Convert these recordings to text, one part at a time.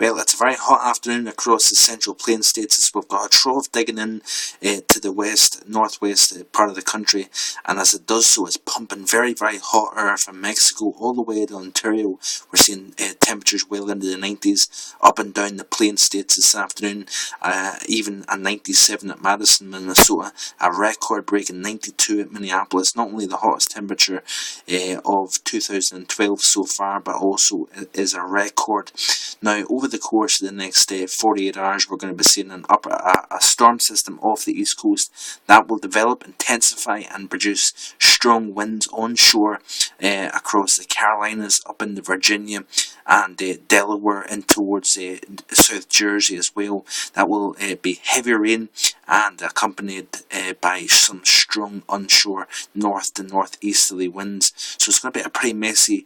Well, it's a very hot afternoon across the central plain states as we've got a trough digging in to the northwest part of the country, and as it does so, it's pumping very, very hot air from Mexico all the way to Ontario. We're seeing temperatures well into the 90s up and down the plain states this afternoon, even a 97 at Madison, Minnesota, a record-breaking 92 at Minneapolis. Not only the hottest temperature of 2012 so far, but also is a record. Now, over the course of the next 48 hours, we're going to be seeing a storm system off the east coast that will develop, intensify, and produce strong winds onshore across the Carolinas, up into Virginia and Delaware, and towards South Jersey as well. That will be heavy rain and accompanied by some strong onshore north to northeasterly winds. So it's going to be a pretty messy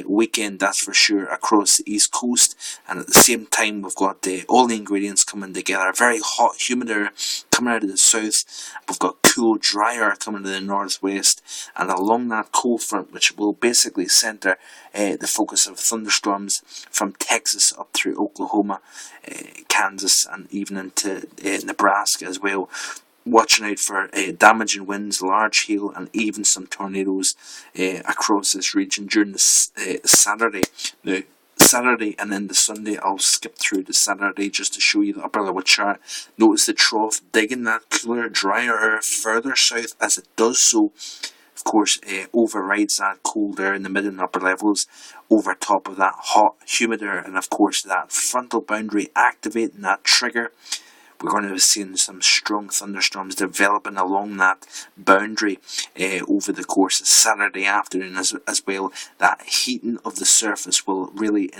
weekend, that's for sure, across the east coast. And at the same time, we've got all the ingredients coming together. Very hot, humid air coming out of the south. We've got cool, dry air coming to the northwest, and along that cold front, which will basically centre the focus of thunderstorms from Texas up through Oklahoma, Kansas, and even into Nebraska as well. Watching out for damaging winds, large hail, and even some tornadoes across this region during this Saturday. Now, Saturday and then the Sunday, I'll skip through the Saturday just to show you the upper level chart. Notice the trough digging that cooler, drier air further south. As it does so, of course, overrides that cold air in the mid and upper levels over top of that hot, humid air, and of course that frontal boundary activating that trigger. We're going to be seeing some strong thunderstorms developing along that boundary over the course of Saturday afternoon as well. That heating of the surface will really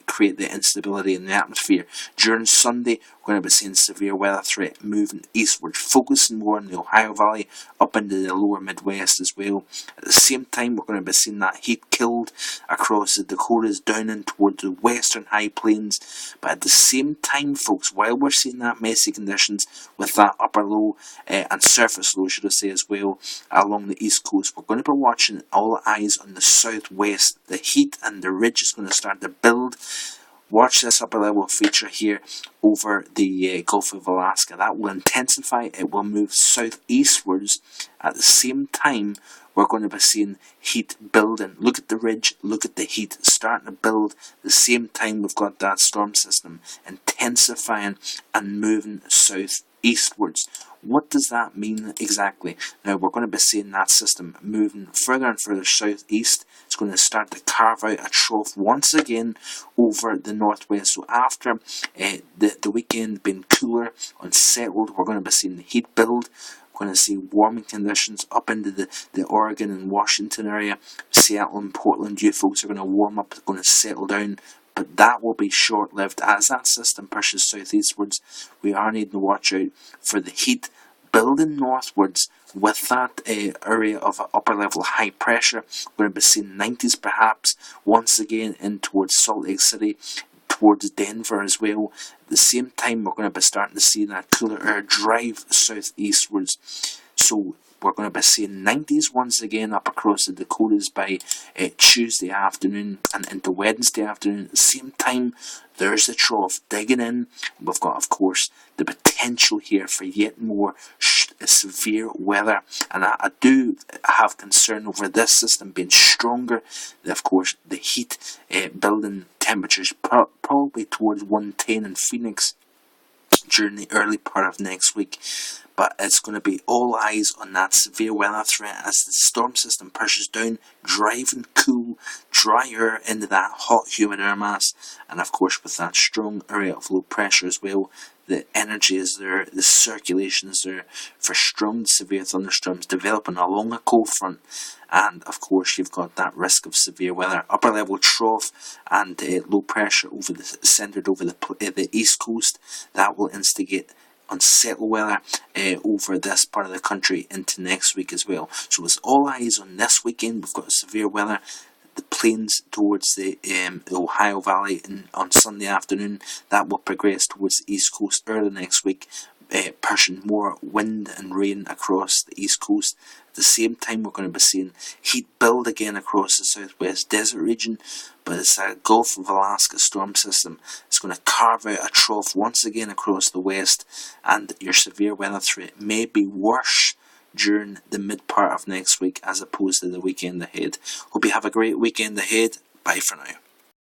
create the instability in the atmosphere. During Sunday, we're going to be seeing severe weather threat moving eastward, focusing more on the Ohio Valley up into the lower Midwest as well. At the same time, we're going to be seeing that heat killed across the Dakotas down in towards the western high plains. But at the same time, folks, while we're seeing that messy conditions with that upper low and surface low, should I say, as well, along the east coast, we're going to be watching all eyes on the southwest. The heat and the ridge is going to start to build. Watch this upper level feature here over the Gulf of Alaska. That will intensify. It will move southeastwards. At the same time, we're going to be seeing heat building. Look at the ridge, look at the heat starting to build. At the same time, we've got that storm system intensifying and moving southeastwards. What does that mean exactly? Now, we're going to be seeing that system moving further and further southeast. It's going to start to carve out a trough once again over the northwest. So after the weekend being cooler, unsettled, we're going to be seeing the heat build. We're going to see warming conditions up into the Oregon and Washington area. Seattle and Portland, you folks are going to warm up, going to settle down. But that will be short-lived. As that system pushes southeastwards, we are needing to watch out for the heat building northwards with that area of upper level high pressure. We're going to be seeing 90s perhaps once again in towards Salt Lake City, towards Denver as well. At the same time, we're going to be starting to see that cooler air drive southeastwards. So we're going to be seeing 90s once again up across the Dakotas by Tuesday afternoon and into Wednesday afternoon. At the same time, there's the trough digging in. We've got, of course, the potential here for yet more severe weather. And I do have concern over this system being stronger. Of course, the heat building temperatures probably towards 110 in Phoenix during the early part of next week. But it's going to be all eyes on that severe weather threat as the storm system pushes down, driving cool, dry air into that hot, humid air mass. And of course, with that strong area of low pressure as well, the energy is there, the circulation is there for strong, severe thunderstorms developing along a cold front. And of course, you've got that risk of severe weather. Upper level trough and low pressure centered over the east coast. That will instigate unsettled weather over this part of the country into next week as well. So it's all eyes on this weekend. We've got severe weather. The plains towards the Ohio Valley on Sunday afternoon. That will progress towards the east coast early next week. pushing more wind and rain across the east coast. At the same time, we're going to be seeing heat build again across the southwest desert region, but it's a Gulf of Alaska storm system. It's going to carve out a trough once again across the west, and your severe weather threat may be worse during the mid part of next week as opposed to the weekend ahead. Hope you have a great weekend ahead. Bye for now.